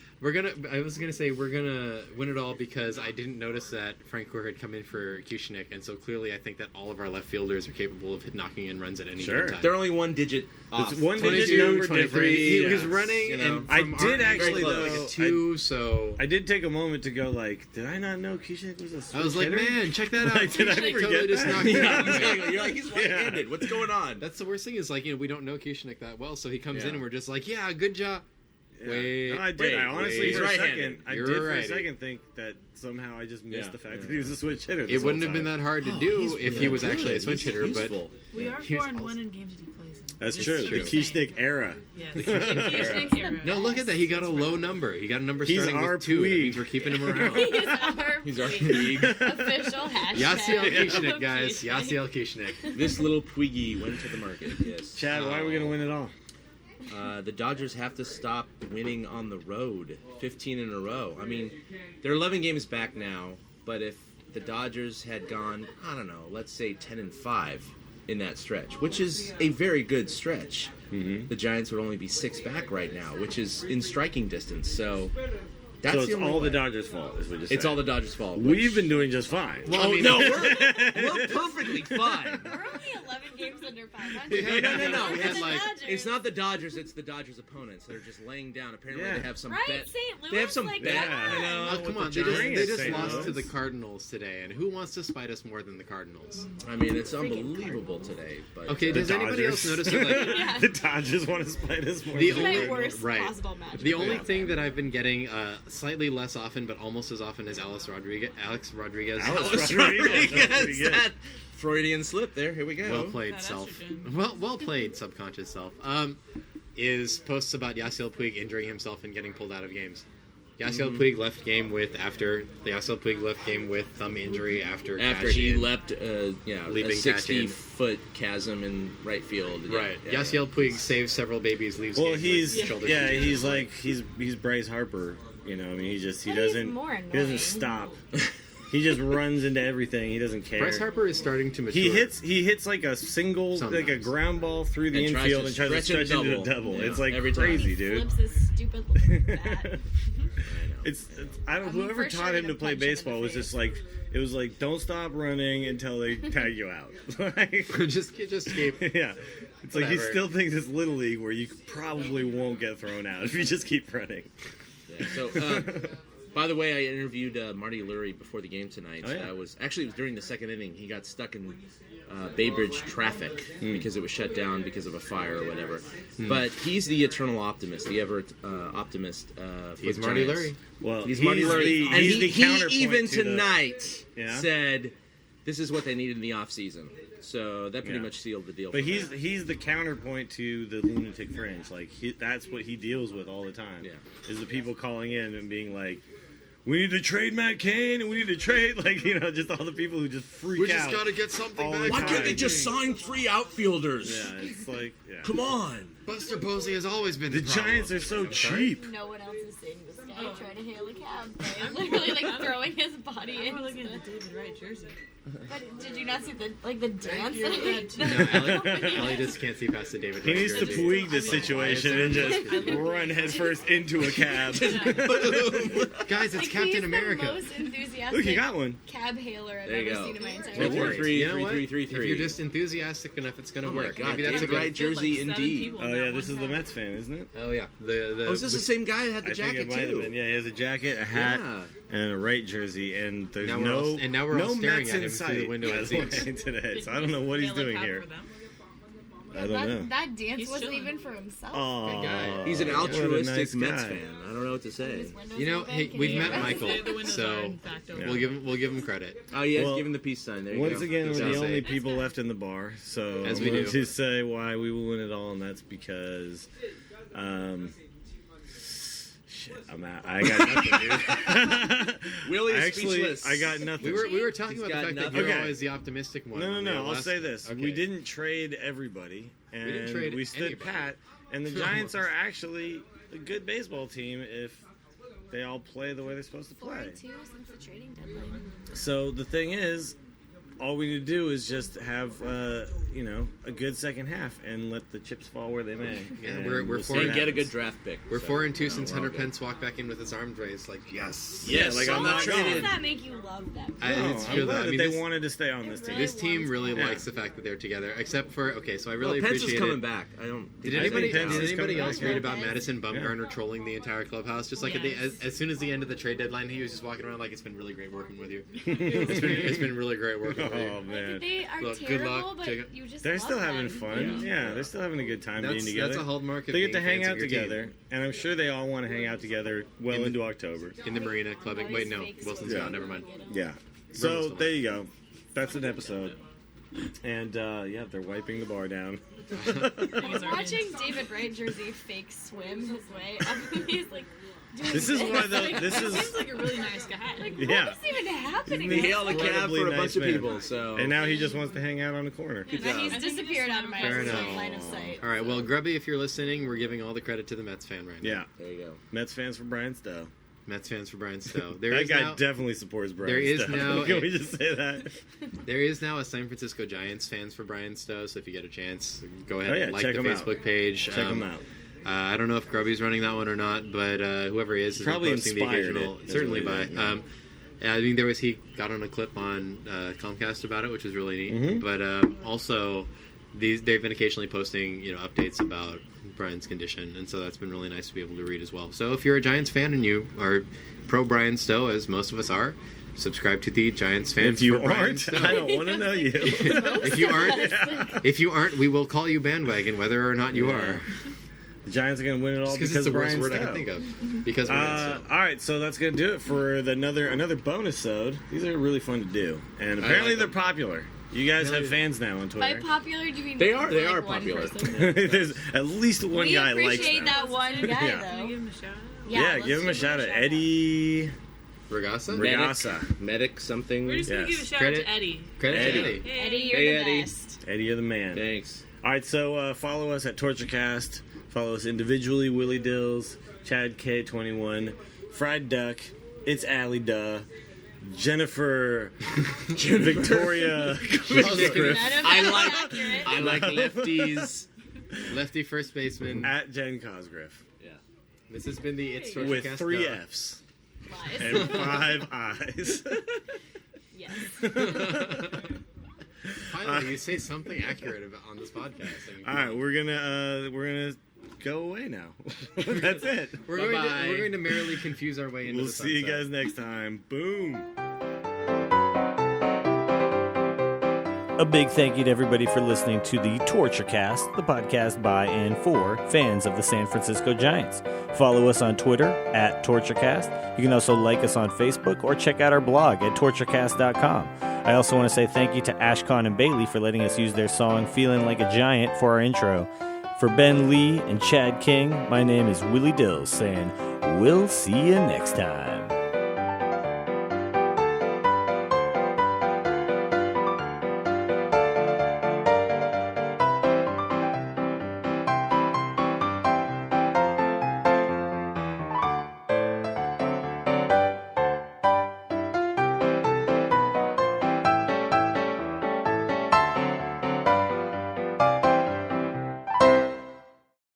I was gonna say we're gonna win it all because I didn't notice that Frank Gore had come in for Kushnick, and so clearly I think that all of our left fielders are capable of knocking in runs at any Sure. given time. They're only one digit off. It's one digit 22, number 23. difference. He was Yes. running, You know, and I from did our- actually, like though, a 2. So I did take a moment to go like, did I not know Keishnick was a switch I was like, hitter? man, check that out. Like, did I Kushnick forget totally just that? knocked it Yeah, out. exactly. You're like, he's right-handed. What's going on? That's the worst thing is like, we don't know Kushnick that well, so he comes Yeah. in and we're just like, yeah, good job. Yeah. Wait, No, I did. wait, I honestly, wait. for a He's second, right-handed. I You're did for a righty. second think that somehow I just missed Yeah. the fact that he was a switch hitter. It wouldn't have been that hard to do if he was actually a switch hitter, but Useful. We are Here's 4-1 in games that he plays in. That's Just true. The saying. Keishnick era. Yeah. The Keishnick era. no, look at that. He got a low number. He got a number He's starting our with 2. That Puig. means we're keeping him around. He's our He's our official hashtag. Yasiel Kushnick, of guys. Kushnick. Yasiel Kushnick. This little Puigi went to the market. Yes. Chad, why are we going to win it all? The Dodgers have to stop winning on the road, 15 in a row. I mean, they're 11 games back now, but if the Dodgers had gone, I don't know, let's say 10-5 in that stretch, which is a very good stretch, the Giants would only be 6 back right now, which is in striking distance. So that's So it's only all the way. Dodgers' fault, is what you're saying. It's all the Dodgers' fault. We've been doing just fine. Well, no, we're perfectly fine. We're only 11 games under 500. No. We had The like Dodgers. It's not the Dodgers, it's the Dodgers' opponents. They're just laying down. Apparently, Yeah. they have some Right, bet. St. Louis, They have some like, bet. yeah. You know, oh, come with on, the they Giants. just St. lost Louis. to the Cardinals today, and who wants to spite us more than the Cardinals? I mean, it's unbelievable today. But Okay, does anybody else Dodgers. notice that, like, The Dodgers want to spite us more. The than only- My Cardinals. worst right. possible match. the only thing that I've been getting slightly less often, but almost as often as Alex Rodriguez. Alex Rodriguez, Rodriguez. that Freudian slip there. Here we go. Well played, That self. estrogen. Well played, subconscious self. Is posts about Yasiel Puig injuring himself and getting pulled out of games. Yasiel Puig left game with thumb injury after he catching. leapt, a Leaping 60-foot chasm in right field. Yeah, Right. yeah. Yasiel Puig saves several babies, leaves. Well, game with he's shoulder yeah, injury. he's like he's Bryce Harper. You know, I mean, he But he's doesn't more he doesn't annoying. stop. He just runs into everything. He doesn't care. Bryce Harper is starting to mature. He hits like a single, like a Sometimes. ground ball through the And tries infield to and tries to stretch stretch and into a double. double. Yeah, It's like every time. crazy, He dude. flips his stupid little bat. It's I don't. I mean, Whoever for taught sure him to to play punch him in baseball the was face. just like it was like don't stop running until they tag you out. Like, just keep. yeah, it's like he Whatever. still thinks it's little league where you probably won't get thrown out if you just keep running. Yeah, so By the way, I interviewed Marty Lurie before the game tonight. Oh, yeah? It was during the second inning. He got stuck in Bay Bridge traffic because it was shut down because of a fire or whatever. But he's the eternal optimist, the ever optimist. He's for Marty Giants. Lurie. Well, He's Marty Lurie, and he's the he counterpoint even to the- tonight Yeah? said this is what they needed in the offseason. So that pretty Yeah. much sealed the deal. But for he's them. he's the counterpoint to the lunatic fringe. Like that's what he deals with all the time. Yeah. Is the people calling in and being like, "We need to trade Matt Cain, and we need to trade," like, you know, just all the people who just freak out. get something all the Why time. can't they just sign 3 outfielders? Yeah, it's like, yeah. Come on. Buster Posey has always been The Giants are so cheap. No one else is seeing this guy trying to hail a cab. Right? Literally, like throwing his body I'm into looking the... at the David Wright jersey. But did you not see the dance? Ellie just can't see past the David. He Wright needs to jersey. Puig the situation and just run headfirst into a cab. Guys, it's Like, Captain he's America. the most enthusiastic Look, you got one. cab hailer I've There you ever go. seen in my entire Don't life. worry. You know what? 3-3-3-3-3. If you're just enthusiastic enough, it's gonna Oh my work. God, Maybe that's a David good. Wright jersey Like 7 indeed. people Oh in yeah, that this one is the time. Mets fan, isn't it? Oh yeah, the Oh, is this the same guy that had the I think jacket it might have too? been. Yeah, he has a jacket, a hat, Yeah. and a Wright jersey, and there's Now we're all- and now we're all no staring Mets at in him through sight the window by at the way, Zeke's. today. So I don't know what he's Hail a doing cab here. for them. I don't know. That dance He's wasn't chilling. even for himself. Oh, guy. He's an what a altruistic nice Mets guy. fan. I don't know what to say. His windows You know, open, hey, can we've you met hear us? Michael, The windows are, so in fact, open. we'll give him credit. Oh, yeah, Well, give him the peace sign. There you Once go. again, we're Good the job. only That's people good. left in the bar, so As I'm we going do. to say why we will win it all, and that's because, shit, I'm out. I got nothing, dude. Willie is Actually, speechless. I got nothing. We were talking He's about the got fact that nothing. you're Okay. always the optimistic one. No. Yeah, I'll last- say this: okay. we didn't trade everybody, and didn't trade we stood anybody. pat. And the Giants are actually a good baseball team if they all play the way they're supposed to 4-2 play. since the trading deadline. So the thing is, all we need to do is just have a good second half and let the chips fall where they may. Yeah, And we're we'll see four what And get a happens. good draft pick. We're so. 4-2 since we're all Hunter good. Pence walked back in with his arms raised. Like yes, Yes, like, I'm I'm not not How traded. does that make you love them? I- No, it's I'm true. glad I that mean, they this- wanted to stay on this team. This team really Yeah. likes the fact that they're together. Except for so I really Well, Pence is appreciate coming it. back. I don't. Did I anybody, think Pence did is anybody coming else back, read yeah. about Madison Bumgarner trolling the entire clubhouse? Just like Yes. as soon as the end of the trade deadline, he was just walking around like, "It's been really great working with you. it's been really great working with Oh you." man, They are Look, good terrible, luck, but Jacob. you just they're love still having them. fun. Yeah, they're still having a good time being That's together. a hallmark of They get being to hang fans out of your team. together, and I'm sure they all want to hang out together well In the- into October. in the marina clubbing. All Wait, these no, fake Wilson's stories. gone. Never mind. Yeah. So there you go. That's an episode. And yeah, they're wiping the bar down. Watching David Wright jersey fake swim his way up, he's like, doing This is why the Like, this is seems like a really nice guy. Like, Yeah. what is even happening? He hailed a cab Incredibly for a nice bunch of man. people. So. and now he just wants to hang out on the corner. And then he's I think disappeared he just out of my Fair enough. line of sight. All right, well, Grubby, if you're listening, we're giving all the credit to the Mets fan right now. Yeah. There you go. Mets fans for Brian Stowe. Mets fans for Brian Stowe. There That is guy now, definitely supports Brian there is Stowe. now Can a- we just say that? there is now a San Francisco Giants fans for Brian Stowe, so if you get a chance, go ahead Oh, yeah, and like check the 'em out. Facebook page. Check them out. I don't know if Grubby's running that one or not, but whoever he is Probably posting the inspired occasional, it, is certainly what by. it is, yeah. I mean, he got on a clip on Comcast about it, which is really neat. Mm-hmm. But also, they've been occasionally posting updates about Brian's condition, and so that's been really nice to be able to read as well. So if you're a Giants fan and you are pro Brian Stowe, as most of us are, subscribe to the Giants fans. If you for Brian aren't, Stowe. I don't want to know you. If you aren't, we will call you bandwagon, whether or not you are. The Giants are going to win it all Because because it's the of worst Brian word I Stowe. can think of. Because Brian Stowe. All right, so that's going to do it for another bonus-ode. These are really fun to do, and apparently like they're them. popular. You guys have fans now on By Twitter. popular, do you mean They are like one popular. person? There's at least one We guy likes appreciate them. that one guy, Yeah. Can you though. give him a shout out? Yeah, let's give him a shout out, Eddie Regassa? Regassa. Medic something. We're just gonna Yes. give a shout Credit- out to Eddie. Credit to Eddie. Eddie. Eddie, you're Hey, the Eddie. best. Eddie, you're the man. Thanks. All right, so follow us at TortureCast. Follow us individually, Willie Dills, Chad K21, Fried Duck, It's Allie Duh, Jennifer, Victoria, None of that I is like- accurate. I like lefties. Lefty first baseman. at Jen Cosgriff, This has been the It's with Torchcast 3 Duh. F's Lies. and 5 I's. Yes. Finally, you say something accurate about on this podcast. I mean, All right, we're gonna go away now. That's it. We're going to merrily confuse our way into We'll the see you sunset. guys next time. Boom. A big thank you to everybody for listening to the Torture Cast, the podcast by and for fans of the San Francisco Giants. Follow us on Twitter at TortureCast. You can also like us on Facebook or check out our blog at torturecast.com. I also want to say thank you to Ashcon and Bailey for letting us use their song Feeling Like a Giant for our intro. For Ben Lee and Chad King, my name is Willie Dills saying, we'll see you next time.